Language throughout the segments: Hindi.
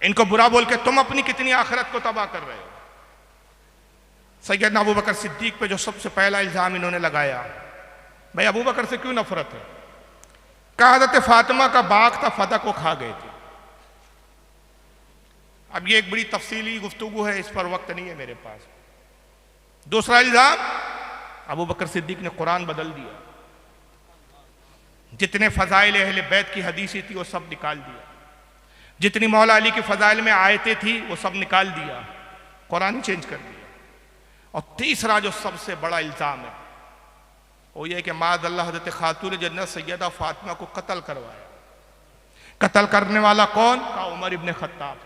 इनको बुरा बोल के तुम अपनी कितनी आखिरत को तबाह कर रहे हो। सैयदना अबू बकर सिद्दीक पे जो सबसे पहला इल्जाम इन्होंने लगाया, भाई अबू बकर से क्यों नफरत है? कहा हज़रत फातिमा का बाग था, फदा को खा गए थे। अब ये एक बड़ी तफसीली गुफ्तगू है, इस पर वक्त नहीं है मेरे पास। दूसरा इल्जाम, अबू बकर सिद्दीक ने कुरान बदल दिया, जितने फजाइल अहले बैत की हदीसें थी वो सब निकाल दिया, जितनी मौला अली की फजाइल में आयतें थी वो सब निकाल दिया, कुरान चेंज कर दिया। और तीसरा जो सबसे बड़ा इल्जाम है वो ये कि माज़अल्लाह हज़रत खातून जन्नत सैयदा फातिमा को कत्ल करवाया। कत्ल करने वाला कौन? का उमर इब्न खत्ताब।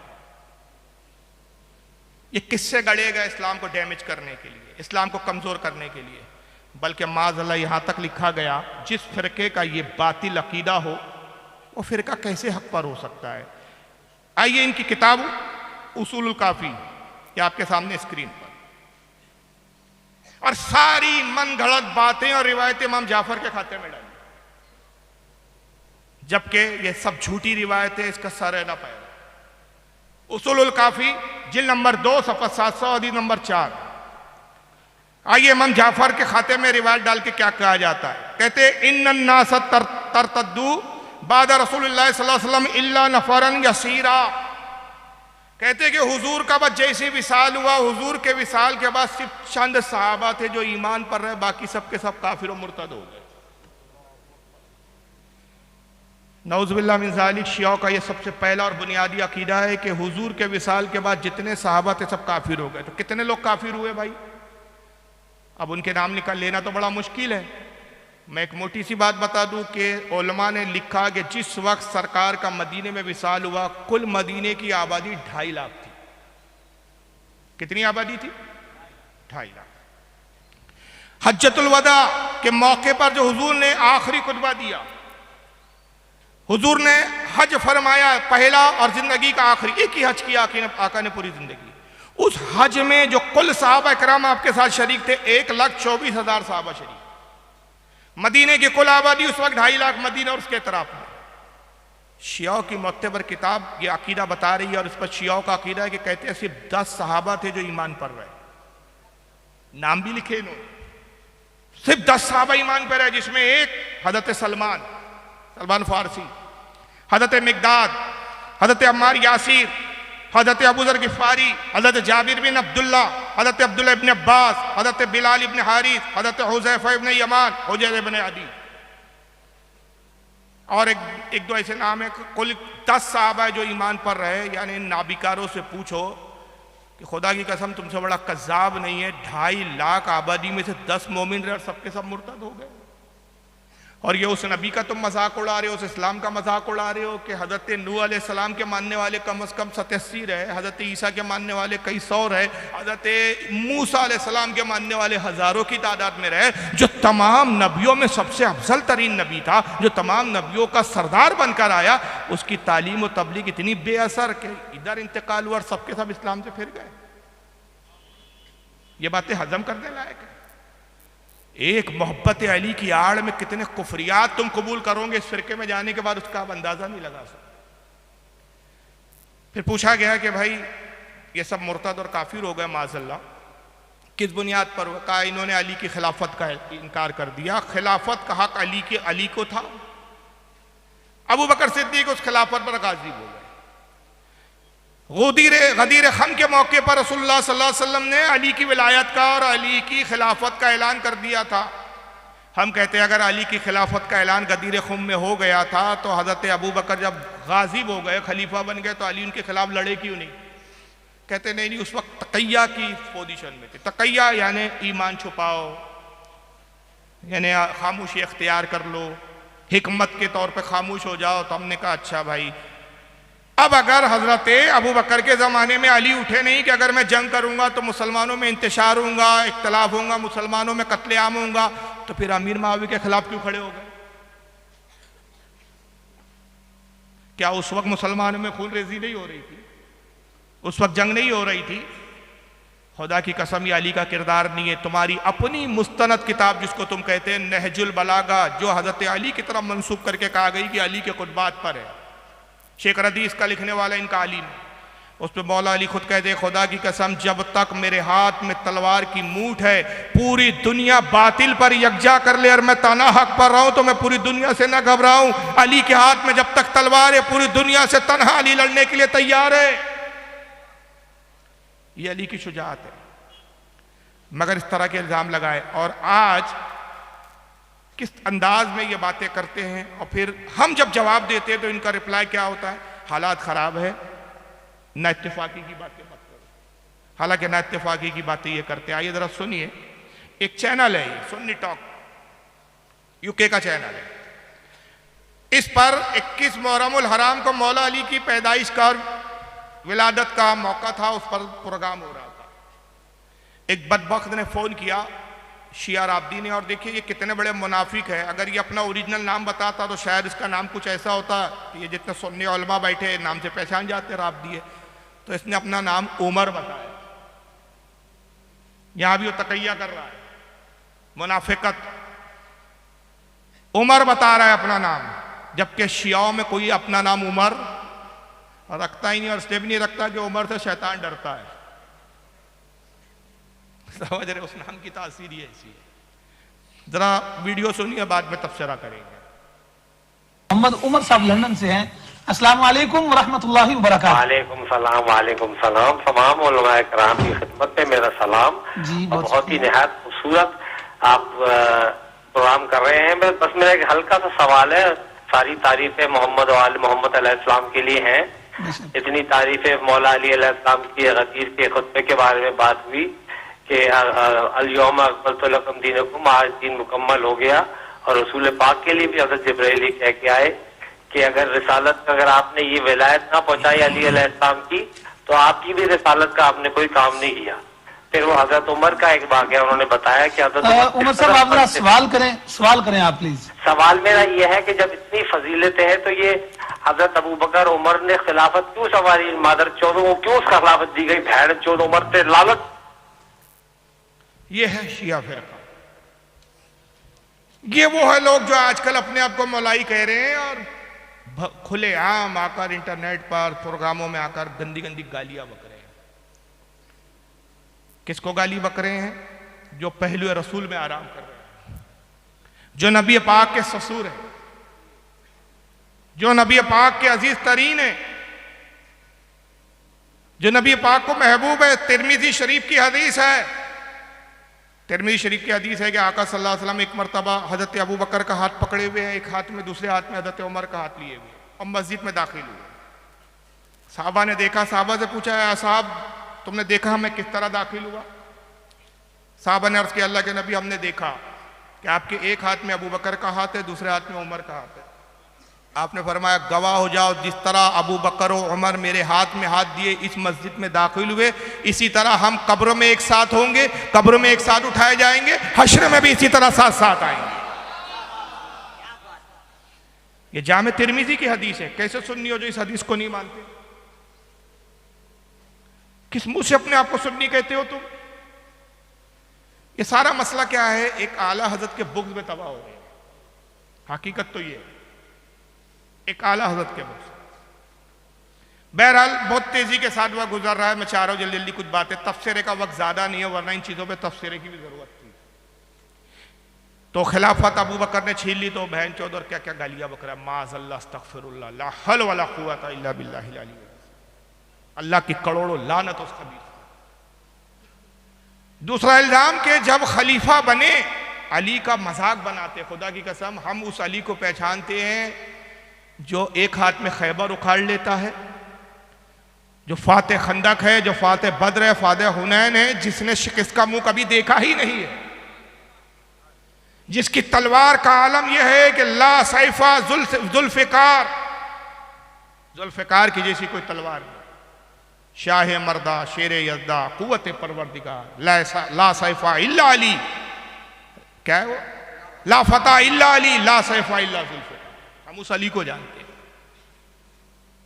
ये किससे गढ़े गए? इस्लाम को डैमेज करने के लिए, इस्लाम को कमजोर करने के लिए। बल्कि माज़अल्लाह यहां तक लिखा गया, जिस फिरके का ये बातिल अकीदा हो वो फिरका कैसे हक पर हो सकता है? आइए इनकी किताब उसूलुल काफी ये आपके सामने स्क्रीन पर, और सारी मन गढ़ंत बातें और रिवायतें इमाम जाफर के खाते में डाली, जबकि ये सब झूठी रिवायतें, इसका सर है ना पैर। उसूलुल काफी जिल्द नंबर 2 सफ़ा 700 हदीस नंबर 4। आइए इमाम जाफर के खाते में रिवायत डाल के क्या कहा जाता है। कहते इन्नन नास तरतद्दू बाद रसूलुल्लाह सल्लल्लाहु अलैहि वसल्लम इल्ला नफरन यसीरा। कहते कि हुजूर का बस जैसे विसाल हुआ, हुजूर के विसाल के बाद सिर्फ चंद सहाबा थे जो ईमान पर रहे, बाकी सब के सब काफिर और मुर्तद हो गए। नऊज़ुबिल्लाह मिन ज़ालिक शियाओं का ये सबसे पहला और बुनियादी अकीदा है कि हुजूर के विसाल के बाद जितने सहाबा थे सब काफिर हो गए। तो कितने लोग काफिर हुए भाई? अब उनके नाम निकाल लेना तो बड़ा मुश्किल है। मैं एक मोटी सी बात बता दूं कि उलमा ने लिखा कि जिस वक्त सरकार का मदीने में विसाल हुआ, कुल मदीने की आबादी 2.5 लाख थी। कितनी आबादी थी? 2.5 लाख। हज्जतुल वदा के मौके पर जो हुजूर ने आखिरी खुतबा दिया, हुजूर ने हज फरमाया पहला और जिंदगी का आखिरी, एक ही हज किया आका ने पूरी जिंदगी। उस हज में जो कुल सहाबा इकराम आपके साथ शरीक थे, 1,24,000 सहाबा शरीक। मदीने की कुल आबादी उस वक्त 2.5 लाख मदीना और उसके इतराफ में। शियाओं की मुअत्तबर किताब ये अकीदा बता रही है, और इस पर शियाओं का अकीदा है कि कहते हैं सिर्फ 10 सहाबा थे जो ईमान पर रहे। नाम भी लिखे इन्होंने, सिर्फ 10 सहाबा ईमान पर रहे, जिसमें एक हजरत सलमान फारसी, हजरत मिकदाद, हजरत अम्मार यासिर, हजरत अबू ज़र गिफ़ारी, हजरत जाबिर बिन अब्दुल्ला, हजरत अब्दुल्ला इब्न अब्बास, हजरत बिलाल इब्न हारिस, हजरत हुज़ैफ़ा इब्न यमान, हुजैर इब्न अदी, और एक दो ऐसे नाम है। कुल 10 सहाबा है जो ईमान पर रहे। यानी इन नाबिकारों से पूछो कि खुदा की कसम तुमसे बड़ा कज़्ज़ाब नहीं है, 2.5 लाख आबादी में से 10 मोमिन रहे और सबके सब मुर्तद हो गए। और ये उस नबी का तुम मजाक उड़ा रहे हो, उस इस्लाम का मजाक उड़ा रहे हो कि हज़रत नूह अलैहिस्सलाम के मानने वाले कम से कम 87 रहे, हज़रत ईसा के मानने वाले कई 100 रहे, हज़रत मूसा अलैहिस्सलाम के मानने वाले हज़ारों की तादाद में रहे। जो तमाम नबियों में सबसे अफजल तरीन नबी था, जो तमाम नबियों का सरदार बनकर आया, उसकी तालीम और तबलीग इतनी बेअसर कि इधर इंतकाल हुआ और सबके सब इस्लाम से फिर गए। ये बातें हजम करने लायक है। एक मोहब्बत अली की आड़ में कितने कुफरियात तुम कबूल करोगे इस फिरके में जाने के बाद, उसका आप अंदाजा नहीं लगा सकते। फिर पूछा गया कि भाई ये सब मुर्तद और काफिर हो गए माज़अल्लाह, किस बुनियाद पर? कहा इन्होंने अली की खिलाफत का इनकार कर दिया। खिलाफत का हक अली को था। अबू बकर सिद्दीक उस खिलाफत पर गाजी हो गए। गदीर खम के मौके पर रसूलुल्लाह सल्लल्लाहु अलैहि वसल्लम ने अली की विलायत का और अली की खिलाफत का ऐलान कर दिया था। हम कहते हैं अगर अली की खिलाफत का ऐलान गदीर खुम में हो गया था तो हज़रत अबू बकर जब गाजिब हो गए, खलीफा बन गए, तो अली उनके खिलाफ लड़े क्यों नहीं? कहते नहीं, उस वक्त तक़ैया की पोजीशन में थे। तक़ैया यानी ईमान छुपाओ, यानी खामोशी अख्तियार कर लो, हिकमत के तौर पर खामोश हो जाओ। तो हमने कहा अच्छा भाई, अब अगर हजरत अबू बकर के ज़माने में अली उठे नहीं कि अगर मैं जंग करूंगा तो मुसलमानों में इंतशार होगा, इख्तलाफ होगा, मुसलमानों में कत्लेआम होगा, तो फिर अमीर माविया के खिलाफ क्यों खड़े हो गए? क्या उस वक्त मुसलमानों में खून रेजी नहीं हो रही थी? उस वक्त जंग नहीं हो रही थी? खुदा की कसम ये अली का किरदार नहीं है। तुम्हारी अपनी मुस्तनद किताब जिसको तुम कहते हैं नहजुल बलागा, जो हजरत अली की तरफ मंसूब करके कहा गई कि अली के खुतबात पर है, शेख रदीस का लिखने वाला इनका आलिम, उस पर मौला अली खुद कहते, खुदा की कसम जब तक मेरे हाथ में तलवार की मूठ है, पूरी दुनिया बातिल पर यकजा कर ले और मैं ताना हक पर रहूं तो मैं पूरी दुनिया से ना घबराऊं। अली के हाथ में जब तक तलवार है, पूरी दुनिया से तन्हा अली लड़ने के लिए तैयार है। ये अली की शुजाअत है। मगर इस तरह के इल्जाम लगाए और आज किस अंदाज में ये बातें करते हैं, और फिर हम जब जवाब देते हैं तो इनका रिप्लाई क्या होता है, हालात खराब है, ना इत्तेफाकी की बातें मत करो। हालांकि ना इत्तेफाकी की बातें ये करते। आइए जरा सुनिए, एक चैनल है ये सुन्नी टॉक, यूके का चैनल है। इस पर 21 मुहर्रमुल हराम को मौला अली की पैदाइश का, विलादत का मौका था, उस पर प्रोग्राम हो रहा था। एक बदबख्त ने फोन किया, शिया राब्दी ने, और देखिए ये कितने बड़े मुनाफिक है। अगर ये अपना ओरिजिनल नाम बताता तो शायद इसका नाम कुछ ऐसा होता कि ये जितने सुन्नी उलमा बैठे नाम से पहचान जाते राब्दी है। तो इसने अपना नाम उमर बताया। यहां भी वो तकैया कर रहा है, मुनाफिकत। उमर बता रहा है अपना नाम, जबकि शियाओं में कोई अपना नाम उमर रखता ही नहीं, और इसलिए भी नहीं रखता कि उमर से शैतान डरता है। समझ रहे, उस नाम की तासीर ही ऐसी है। जरा वीडियो सुनिए, बाद में तफसीरा करेंगे। मोहम्मद उमर साहब लंदन से हैं। अस्सलाम वालेकुम रहमतुल्लाहि व बरकातहू। वालेकुम सलाम, वालेकुम सलाम। तमाम उलमाए कराम की खिदमत में मेरा सलाम जी। बहुत ही निहायत खूबसूरत आप प्रोग्राम कर रहे हैं। बस मेरा एक हल्का सा सवाल है। सारी तारीफें मोहम्मद और आल मोहम्मद अलैहिस्सलाम के लिए हैं। इतनी तारीफें मौला अली अलैहिस्सलाम की गदीर के खुतबे के बारे में बात हुई कि अल-यौम अकमलतु लकुम दीनकुम, आज दीन मुकम्मल हो गया। और रसूल पाक के लिए भी हज़रत जिब्राइल ही कह के आए कि अगर रिसालत अगर आपने ये विलायत ना पहुंचाई अली अलैहिस्सलाम की, तो आपकी भी रिसालत का आपने कोई काम नहीं किया। फिर वो हजरत उमर का एक वाक़या उन्होंने बताया कि हजरत उमर साहब आप जरा सवाल करें आप प्लीज। सवाल मेरा ये है कि जब इतनी फजीलतें हैं तो ये हजरत अबू बकर उमर ने खिलाफत क्यों संवारी, मादर चौदह को क्यों उसका खिलाफत दी गई, भैड़ चौदह उमर से लालच। ये है शिया फिरका। ये वो है लोग जो आजकल अपने आप को मौलाई कह रहे हैं और खुले आम आकर इंटरनेट पर प्रोग्रामों में आकर गंदी गंदी गालियां बक रहे हैं। किसको गाली बक रहे हैं? जो पहलू रसूल में आराम कर रहे हैं, जो नबी पाक के ससुर हैं, जो नबी पाक के अजीज तरीन है, जो नबी पाक को महबूब है। तिरमिजी शरीफ की हदीस है, तिरमिजी शरीफ की हदीस है कि आका सल्लल्लाहु अलैहि वसल्लम एक मरतबा हजरत अबू बकर का हाथ पकड़े हुए हैं, एक हाथ में, दूसरे हाथ में हजरत उमर का हाथ लिए हुए, और मस्जिद में दाखिल हुए। साहबा ने देखा, साहबा से पूछा, साहब तुमने देखा मैं किस तरह दाखिल हुआ? साहबा ने अर्ज किया, अल्लाह के नबी हमने देखा कि आपके एक हाथ में अबू बकर का हाथ है, दूसरे हाथ में उमर का हाथ है। आपने फरमाया गवाह हो जाओ, जिस तरह अबू बकर और उमर मेरे हाथ में हाथ दिए इस मस्जिद में दाखिल हुए, इसी तरह हम कब्र में एक साथ होंगे, कब्र में एक साथ उठाए जाएंगे, हश्र में भी इसी तरह साथ साथ आएंगे। ये जामे तिरमिजी की हदीस है। कैसे सुन्नी हो जो इस हदीस को नहीं मानते? किस मुंह से अपने आप को सुन्नी कहते हो तुम? ये सारा मसला क्या है? एक आला हजरत के बुग़्ज़ में तबाह हो गए। हकीकत तो ये एक आला हजरत के बुग़्ज़। बहरहाल बहुत तेजी के साथ वक्त गुजर रहा है। मैं चाह रहा हूं जल्दी जल्दी कुछ बातें, तफसीरे का वक्त ज्यादा नहीं है, वरना इन चीजों पे तफसीरे की भी जरूरत थी। तो खिलाफत अबू बकर ने छीन ली तो बहन चौध और क्या क्या गालियां बकरा, माज़अल्लाह अस्तग़फिरुल्लाह ला हौल वला कुव्वता इल्ला बिल्लाहिल अली, अल्लाह की करोड़ों लानत उस खबीर। दूसरा इल्जाम के जब खलीफा बने अली का मजाक बनाते। खुदा की कसम हम उस अली को पहचानते हैं जो एक हाथ में खैबर उखाड़ लेता है, जो फाते खंदक है, जो फाते बद्र है, फाते हुनैन है, जिसने शिकस्त का मुंह कभी देखा ही नहीं है, जिसकी तलवार का आलम यह है कि ला सैफा जुल्फिकार, जुल्फिकार की जैसी कोई तलवार नहीं। शाह मर्दा शेर यज़दा कुव्वत परवरदिगार ला सैफा इल्ला अली, क्या है वो? ला फता इल्ला अली ला सैफा इल्ला जुल्फिकार। हम उस अली को जानते हैं।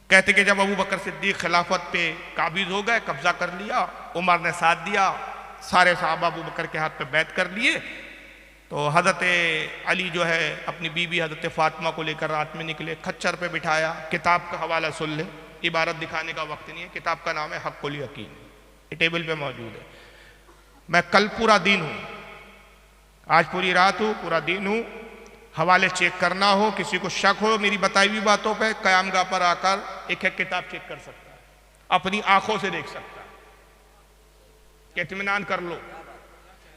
कहते कि जब अबू बकर सिद्दीक खिलाफत पे काबिज हो गए, कब्जा कर लिया, उमर ने साथ दिया, सारे साहबा अबू बकर के हाथ पे बैत कर लिए, तो हजरत अली जो है अपनी बीबी हजरत फातिमा को लेकर रात में निकले, खच्चर पे बिठाया, किताब का हवाला सुन ले, इबारत दिखाने का वक्त नहीं है। किताब का नाम है हक़्क़ुल यकीन, ये टेबल पे मौजूद है। मैं कल पूरा दिन हूँ, आज पूरी रात हूँ, पूरा दिन हूँ। हवाले चेक करना हो, किसी को शक हो मेरी बताई हुई बातों पे, क़यामगाह पर आकर एक एक किताब चेक कर सकता है, अपनी आंखों से देख सकता है। इत्मीनान कर लो।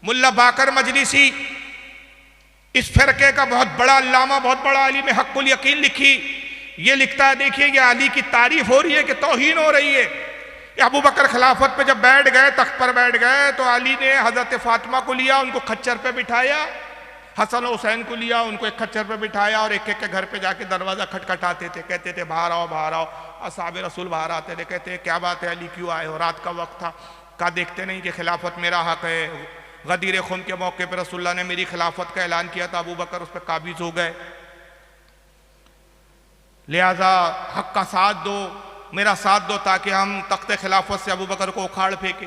मुल्ला बाकर मजलिसी इस फिरके का बहुत बड़ा अल्लामा, बहुत बड़ा अली में हक़्क़ुल यकीन लिखी, ये लिखता है, देखिए ये अली की तारीफ हो रही है कि तौहीन हो रही है। अबू बकर खिलाफत पे जब बैठ गए, तख्त पर बैठ गए, तो अली ने हजरत फातिमा को लिया, उनको खच्चर पे बिठाया, हसन हुसैन को लिया, उनको एक खच्चर पे बिठाया और एक एक के घर पे जाके दरवाजा खटखटाते थे, कहते थे बाहर आओ बाहर आओ। असहाबे रसूल बाहर आते थे, कहते क्या बात है अली क्यों आए हो, रात का वक्त था। कहा देखते नहीं कि खिलाफत मेरा हक है, गदीर खुम के मौके पर रसूलुल्लाह ने मेरी खिलाफत का ऐलान किया था, अबू बकर उस पर काबिज हो गए, लिहाजा हक का साथ दो, मेरा साथ दो ताकि हम तख्ते खिलाफत से अबू बकर को उखाड़ फेंके।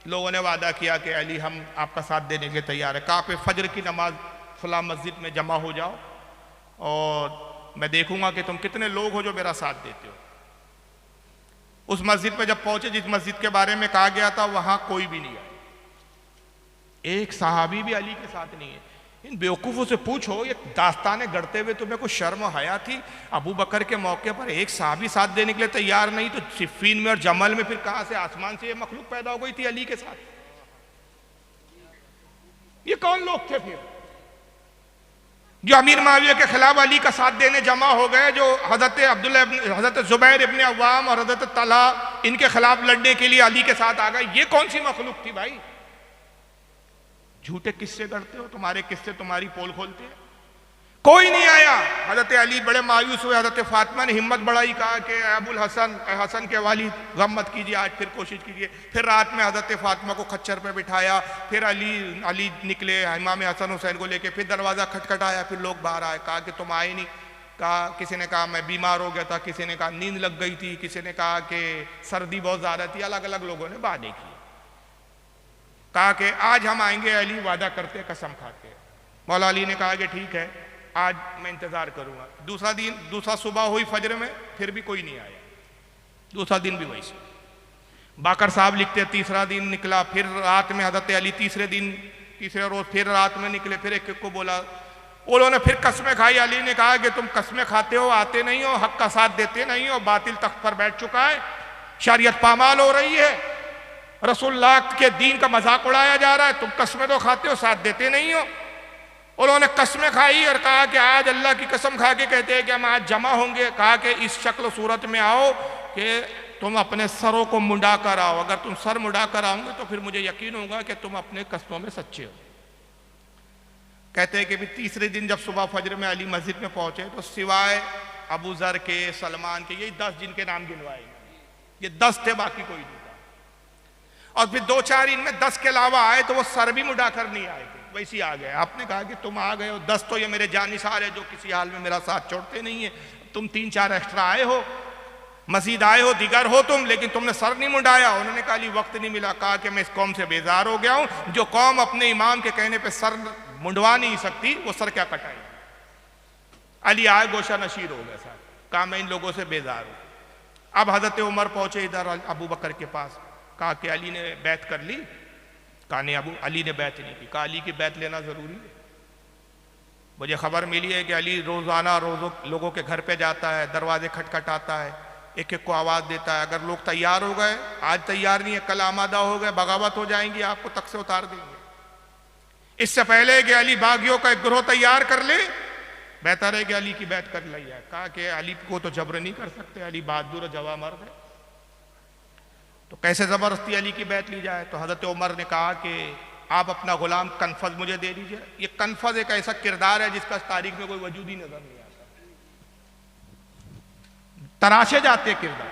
लोगों ने वादा किया कि अली हम आपका साथ देने के लिए तैयार है। कहा पे फजर की नमाज फला मस्जिद में जमा हो जाओ और मैं देखूंगा कि तुम कितने लोग हो जो मेरा साथ देते हो। उस मस्जिद पे जब पहुंचे, जिस मस्जिद के बारे में कहा गया था, वहां कोई भी नहीं आया, एक सहाबी भी अली के साथ नहीं है। इन बेवकूफ़ों से पूछो, ये दास्ताने गढ़ते हुए तुम्हें कुछ शर्म हया थी? अबू बकर के मौके पर एक सहाबी साथ देने के लिए तैयार नहीं, तो सिफ़ीन में और जमल में फिर कहां से आसमान से ये मखलूक पैदा हो गई थी अली के साथ? ये कौन लोग थे फिर जो अमीर माविया के खिलाफ अली का साथ देने जमा हो गए, जो हजरत जुबैर इब्ने अव्वाम और हजरत तलहा इनके खिलाफ लड़ने के लिए अली के साथ आ गए? ये कौन सी मखलूक थी भाई? झूठे किस्से करते हो, तुम्हारे किस्से तुम्हारी पोल खोलते हैं। कोई नहीं आया। हजरत अली बड़े मायूस हुए, हजरत फातिमा ने हिम्मत बढ़ाई, कहा कि अबुल हसन, हसन के वालिद गम मत कीजिए, आज फिर कोशिश कीजिए। फिर रात में हजरत फातिमा को खच्चर पे बिठाया, फिर अली निकले इमाम हसन हुसैन को लेके, फिर दरवाज़ा खटखटाया, फिर लोग बाहर आए, कहा कि तुम आए नहीं। कहा, किसी ने कहा मैं बीमार हो गया था, किसी ने कहा नींद लग गई थी, किसी ने कहा कि सर्दी बहुत ज़्यादा थी, अलग अलग लोगों ने बातें की। कहा कि आज हम आएंगे, अली वादा करते कसम खाते। मौला अली ने कहा कि ठीक है, आज मैं इंतज़ार करूंगा। दूसरा सुबह हुई फजर में, फिर भी कोई नहीं आया। दूसरा दिन भी वैसे। बाकर साहब लिखते तीसरा दिन निकला, फिर रात में हजरत अली तीसरे रोज फिर रात में निकले, फिर एक एक को बोला, उन्होंने फिर कस्में खाई। अली ने कहा कि तुम कस्में खाते हो, आते नहीं हो, हक का साथ देते नहीं हो, बातिल तख्त पर बैठ चुका है, शरीयत पामाल हो रही है, रसूलुल्लाह के दीन का मजाक उड़ाया जा रहा है, तुम कस्में तो खाते हो, साथ देते नहीं हो। उन्होंने कस्में खाई और कहा कि आज अल्लाह की कसम खा के कहते हैं कि हम आज जमा होंगे। कहा कि इस शक्ल सूरत में आओ कि तुम अपने सरों को मुंडा कर आओ, अगर तुम सर मुंडा कर आओगे तो फिर मुझे यकीन होगा कि तुम अपने कस्मों में सच्चे हो। कहते हैं कि भी तीसरे दिन जब सुबह फजर में अली मस्जिद में पहुंचे, तो सिवाय अबू जर के, सलमान के, यही 10 जिनके नाम गिनवाए, ये 10 थे, बाकी कोई नहीं था। और फिर 2-4 इनमें 10 के अलावा आए तो वो सर भी मुड़ा कर नहीं आए थे, वैसे ही आ गए। आपने कहा कि तुम आ गए हो, 10 तो ये मेरे जानिसार है जो किसी हाल में मेरा साथ छोड़ते नहीं है, तुम 3-4 एक्स्ट्रा आए हो, मजीद आए हो, दिगर हो तुम, लेकिन तुमने सर नहीं मुंडाया। उन्होंने कहा अली वक्त नहीं मिला। कहा कि मैं इस कौम से बेजार हो गया हूं, जो कौम अपने इमाम के कहने पे सर मुंडवा नहीं सकती, वो सर क्या कटाए। अली आए, गोशा नशीर हो गया साहब। कहा मैं इन लोगों से बेजार हूं। अब हजरत उमर पहुंचे इधर अबू बकर के पास। कहा कि अली ने बैत कर ली? कहा नहीं, अली ने बैत नहीं की। कहा अली की बैत लेना जरूरी है? मुझे खबर मिली है कि अली रोजाना लोगों के घर पे जाता है, दरवाजे खटखटाता है, एक एक को आवाज देता है, अगर लोग तैयार हो गए, आज तैयार नहीं है, कल आमादा हो गए, बगावत हो जाएंगी, आपको तक से उतार देंगे। इससे पहले कि अली बागियों का एक ग्रोह तैयार कर ले, बेहतर है कि अली की बैत कर लिया। कहा कि अली को तो जबर नहीं कर सकते, अली बहादुर जवा मर्द है, तो कैसे जबरदस्ती अली की बैत ली जाए। तो हजरत उमर ने कहा कि आप अपना गुलाम कनफज मुझे दे दीजिए। ये कनफज एक ऐसा किरदार है जिसका तारीख में कोई वजूद ही नजर नहीं आता, तराशे जाते किरदार।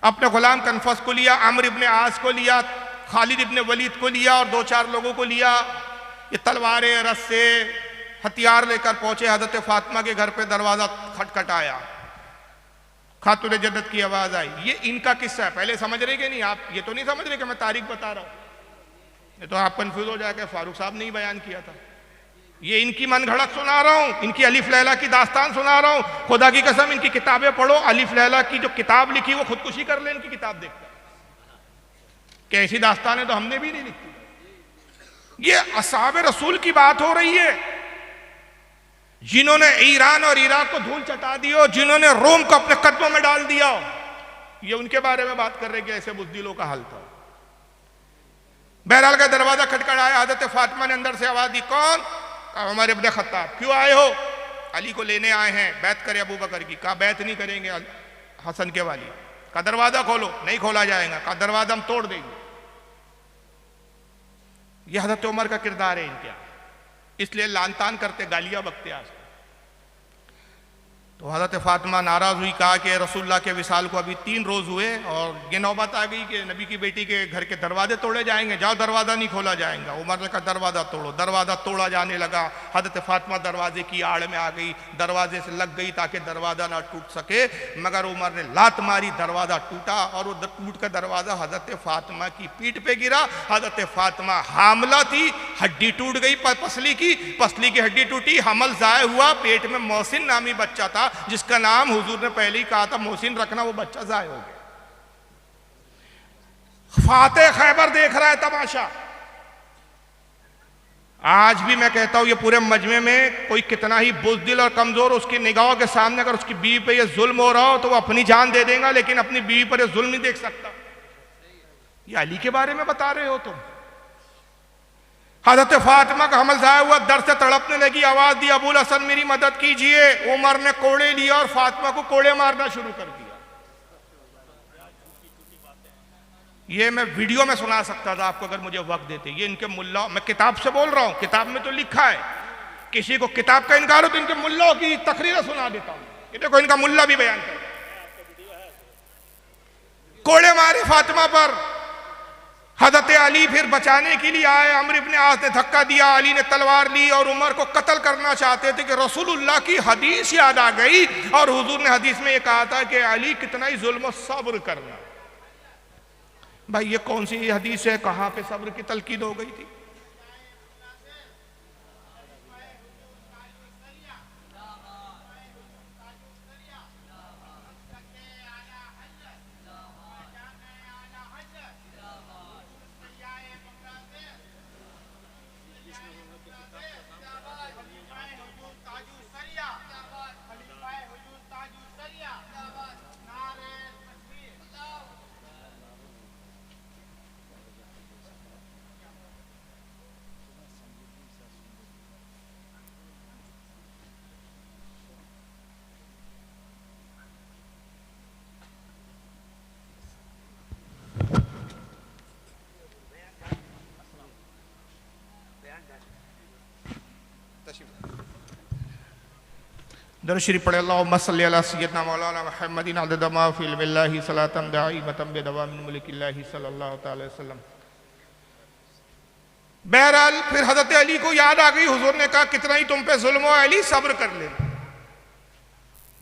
अपने गुलाम कनफज को लिया, अमर इब्ने आस को लिया, खालिद इब्ने वलीद को लिया और 2-4 लोगों को लिया। ये तलवारें, रस्से, हथियार लेकर पहुंचे हजरत फातिमा के घर पे, दरवाजा खटखटाया, खातून जन्नत की आवाज आई। ये इनका किस्सा है, पहले समझ रहे कि नहीं आप? ये तो नहीं समझ रहे कि मैं तारीख बता रहा हूं, ये तो आप कंफ्यूज हो जाएगा, फारूक साहब ने ही बयान किया था। ये इनकी मनगढ़ंत सुना रहा हूं, इनकी अलिफ लैला की दास्तान सुना रहा हूं। खुदा की कसम इनकी किताबें पढ़ो, अलिफ लैला की जो किताब लिखी वो खुदकुशी कर ले इनकी किताब देखकर। कैसी दास्तानें तो हमने भी नहीं लिखी। ये असहाबे रसूल की बात हो रही है, जिन्होंने ईरान और इराक को धूल चटा दी हो, जिन्होंने रोम को अपने कदमों में डाल दिया हो। ये उनके बारे में बात कर रहे कि ऐसे बुज़दिलों का हाल था। बहरहाल का दरवाजा खटखटाया, हजरत फातिमा ने अंदर से आवाज दी, कौन? कहा उमर इब्न खत्ताब। क्यों आए हो? अली को लेने आए हैं, बैत करे अबू बकर की। कहा बैत नहीं करेंगे हसन के वाली। कहा दरवाजा खोलो। नहीं खोला जाएगा। कहा दरवाजा हम तोड़ देंगे। यह हजरत उमर का किरदार है इनके, इसलिए लानतान करते, गालियां बकते आज। तो हजरत फातिमा नाराज हुई, कहा कि रसूलुल्लाह के विसाल को अभी 3 रोज हुए और ये नौबत आ गई कि नबी की बेटी के घर के दरवाजे तोड़े जाएंगे। जाओ, दरवाजा नहीं खोला जाएगा। उमर ने कहा दरवाजा तोड़ो। दरवाजा तोड़ा जाने लगा। हजरत फातिमा दरवाजे की आड़ में आ गई, दरवाजे से लग गई ताकि दरवाजा ना टूट सके, मगर उमर ने लात मारी, दरवाजा टूटा और वो टूट कर दरवाजा हजरत फातिमा की पीठ पे गिरा। हजरत फातिमा हामला थी, हड्डी टूट गई पसली की हड्डी टूटी, हमल जाय हुआ। पेट में मोहसिन नामी बच्चा था जिसका नाम हुजूर ने पहले ही कहा था मोहसिन रखना, वो बच्चा जाय हो गया। फाते खैबर देख रहा है तमाशा। आज भी मैं कहता हूं ये पूरे मजमे में कोई कितना ही बुज़दिल और कमजोर, उसकी निगाहों के सामने अगर उसकी बीवी पे ये जुल्म हो रहा हो तो वो अपनी जान दे देगा, लेकिन अपनी बीवी पर ये जुल्म नहीं देख सकता। ये अली के बारे में बता रहे हो तुम। हजरत फातिमा का हमल जाया हुआ, दर्द से तड़पने लगी, आवाज दी अबुल हसन मेरी मदद कीजिए। उमर ने कोड़े लिया और फातिमा को कोड़े मारना शुरू कर दिया। ये मैं वीडियो में सुना सकता था आपको अगर मुझे वक्त देते। ये इनके मुल्ला, मैं किताब से बोल रहा हूं, किताब में तो लिखा है। किसी को किताब का इनकार हो तो इनके मुल्ला की तकरीर सुना देता हूं। ये देखो इनका मुल्ला भी बयान कर, कोड़े मारे फातिमा पर। हजरत अली फिर बचाने के लिए आए, अम्र इब्न आस ने धक्का दिया, अली ने तलवार ली और उमर को कत्ल करना चाहते थे कि रसूलुल्लाह की हदीस याद आ गई और हुजूर ने हदीस में ये कहा था कि अली कितना ही जुल्म सब्र करना। भाई ये कौन सी हदीस है, कहां पे सब्र की तलकीन हो गई थी? दरूद शरीफ पढ़े। अल्लाहुम्मा सल्ली अला सय्यदना मौलाना मुहम्मदिन अदद मा फी इल्मिल्लाहि सलातन दाइमतन बिदवामिन मुल्किल्लाहि सल्लल्लाहु तआला अलैहि वसल्लम। बहरहाल फिर हजरत अली को याद आ गई, हुजूर ने कहा कितना ही तुम पे जुल्म हो अली, सब्र कर ले।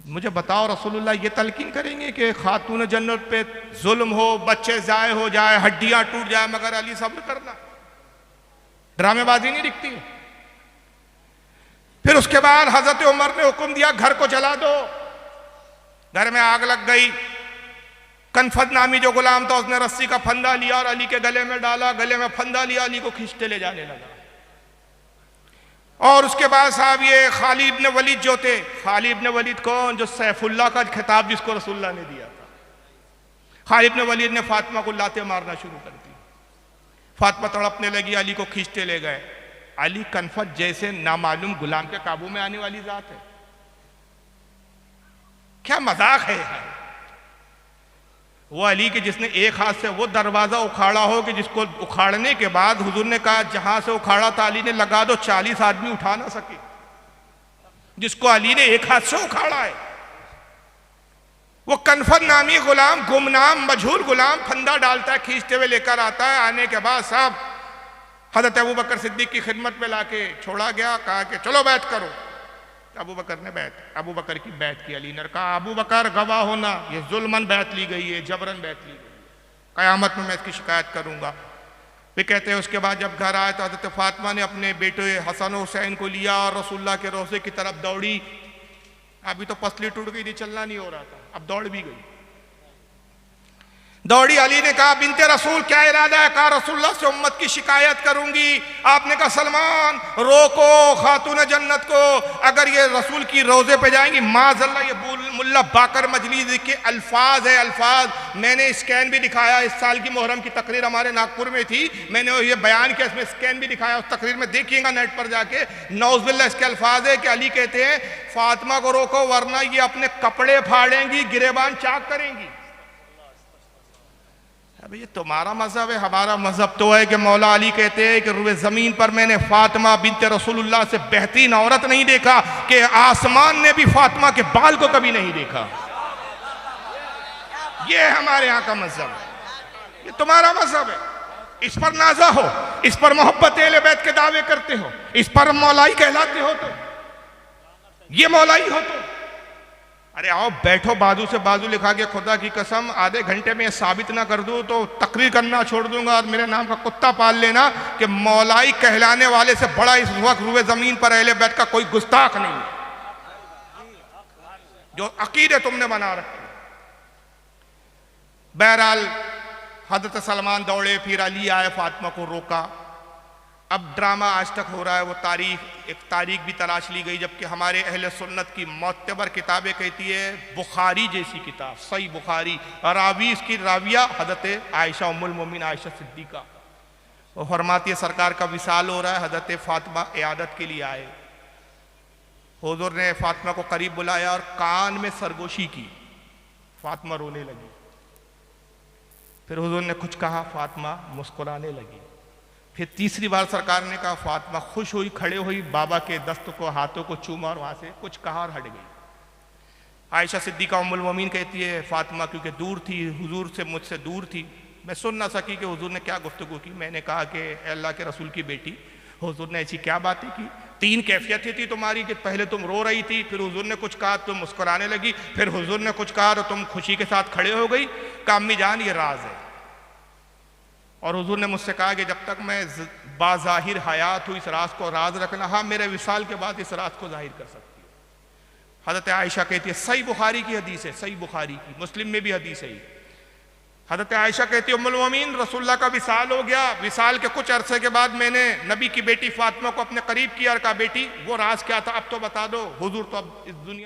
मुझे बताओ रसूलुल्लाह ये तलकीन करेंगे कि खातून जन्नत पे जुल्म हो, बच्चे जाए हो जाए, हड्डियां टूट जाए, मगर अली सब्र करना? ड्रामेबाजी नहीं दिखती। फिर उसके बाद हजरत उमर ने हुक्म दिया घर को जला दो। घर में आग लग गई। कनफद नामी जो गुलाम था उसने रस्सी का फंदा लिया और अली के गले में डाला, गले में फंदा लिया, अली को खींचते ले जाने लगा। और उसके बाद साहब ये खालिद इब्न वलीद जो थे, खालिद इब्न वलीद कौन? जो सैफुल्लाह का खिताब जिसको रसूलुल्लाह ने दिया था। खालिद इब्न वलीद ने फातिमा को लाते मारना शुरू कर दी। फातिमा तड़पने लगी, अली को खींचते ले गए। अली कनफत जैसे नामालूम गुलाम के काबू में आने वाली जात है। क्या मजाक है यार। वो अली के जिसने एक हाथ से वो दरवाजा उखाड़ा हो कि जिसको उखाड़ने के बाद हुजूर ने कहा जहां से उखाड़ा था अली ने लगा दो, 40 आदमी उठा ना सके, जिसको अली ने एक हाथ से उखाड़ा है। वो कनफत नामी गुलाम, गुमनाम मजहूल गुलाम फंदा डालता है, खींचते हुए लेकर आता है। आने के बाद सब हजरत अबू बकर सिद्दीक की खिदमत में लाके छोड़ा गया। कहा कि चलो बैत करो। अबू बकर ने अबू बकर की बैत की। अली ने कहा अबू बकर गवाह होना, ये जुल्मन बैत ली गई है, जबरन बैत ली गई है, कयामत में मैं इसकी शिकायत करूंगा। वे कहते हैं उसके बाद जब घर आए तो हज़रत फातिमा ने अपने बेटे हसन हुसैन को लिया और रसूलुल्लाह के रोज़े की तरफ दौड़ी। अभी तो पसली टूट गई थी, चलना नहीं हो रहा था, अब दौड़ भी गई। दौड़ी, अली ने कहा बिनते रसूल क्या इरादा है? कहा रसूलुल्लाह से उम्मत की शिकायत करूंगी। आपने कहा सलमान रोको खातून जन्नत को, अगर ये रसूल की रोजे पे जाएंगी माज़अल्लाह। ये मुल्ला बाकर मजलिस के अल्फाज है, अल्फाज। मैंने स्कैन भी दिखाया, इस साल की मुहर्रम की तकरीर हमारे नागपुर में थी, मैंने ये बयान किया, इसमें स्कैन भी दिखाया, उस तकरीर में देखिएगा नेट पर जाके। नौज़ुबिल्लाह इसके अल्फाज है कि अली कहते हैं फातिमा को रोको वरना ये अपने कपड़े फाड़ेंगी, गिरेबान चाक करेंगी। अभी ये तुम्हारा मजहब है, हमारा मजहब तो है कि मौला अली कहते हैं कि रुए जमीन पर मैंने फातिमा बिनते रसूलुल्लाह से बेहतरीन औरत नहीं देखा कि आसमान ने भी फातिमा के बाल को कभी नहीं देखा। ये हमारे यहाँ का मजहब है, ये तुम्हारा मजहब है। इस पर नाजा हो, इस पर मोहब्बत अहले बैत के दावे करते हो, इस पर मौलाई कहलाते हो, तो ये मौलाई हो तो अरे आओ बैठो बाजू से बाजू लिखा के, खुदा की कसम आधे घंटे में साबित ना कर दूं तो तकरीर करना छोड़ दूंगा और मेरे नाम का कुत्ता पाल लेना कि मौलाई कहलाने वाले से बड़ा इस वक्त रुए जमीन पर अहले बैत का कोई गुस्ताख नहीं, जो अकीदे तुमने बना रखे। बहरहाल हजरत सलमान दौड़े, फिर अली आए, फातिमा को रोका। अब ड्रामा आज तक हो रहा है, वो एक तारीख भी तलाश ली गई, जबकि हमारे अहले सुन्नत की मोतबर किताबें कहती है बुखारी जैसी किताब, सही बुखारी, रावी इसकी राविया हजरत आयशा उम्मुल मोमिन आयशा सिद्दीका, वो फरमाती है सरकार का विसाल हो रहा है, हजरत फातिमा इयादत के लिए आए। हुजूर ने फातिमा को करीब बुलाया और कान में सरगोशी की, फातिमा रोने लगी। फिर हुजूर ने कुछ कहा, फातिमा मुस्कुराने लगी। फिर तीसरी बार सरकार ने कहा, फातिमा खुश हुई, खड़े हुई, बाबा के दस्त को हाथों को चूमा और वहां से कुछ कहा और हट गई। आयशा सिद्दीका उम्मुल मोमिन कहती है फातिमा क्योंकि दूर थी, हुजूर से मुझसे दूर थी, मैं सुन ना सकी कि हुजूर ने क्या गुफ्तगू की। मैंने कहा कि अल्लाह के रसूल की बेटी, हुजूर ने ऐसी क्या बातें की? तीन कैफियतें थी तुम्हारी कि पहले तुम रो रही थी, फिर हुजूर ने कुछ कहा तुम मुस्कुराने लगी, फिर हुजूर ने कुछ कहा तो तुम खुशी के साथ खड़े हो गई। कहा अम्मी जान ये राज है। और हुजूर ने मुझसे कहा कि जब तक मैं बाज़ाहिर हयात हूँ इस राज को राज रखना। हाँ, मेरे विसाल के बाद इस राज को जाहिर कर सकती हो। हज़रत आयशा कहती है, सही बुखारी की हदीस है, सही बुखारी की, मुस्लिम में भी हदीस है। हज़रत आयशा कहती है उम्मुल मोमिन रसूलुल्लाह का विसाल हो गया, विसाल के कुछ अरसे के बाद मैंने नबी की बेटी फातिमा को अपने करीब किया और कहा बेटी वो राज क्या था अब तो बता दो, हुजूर तो अब इस दुनिया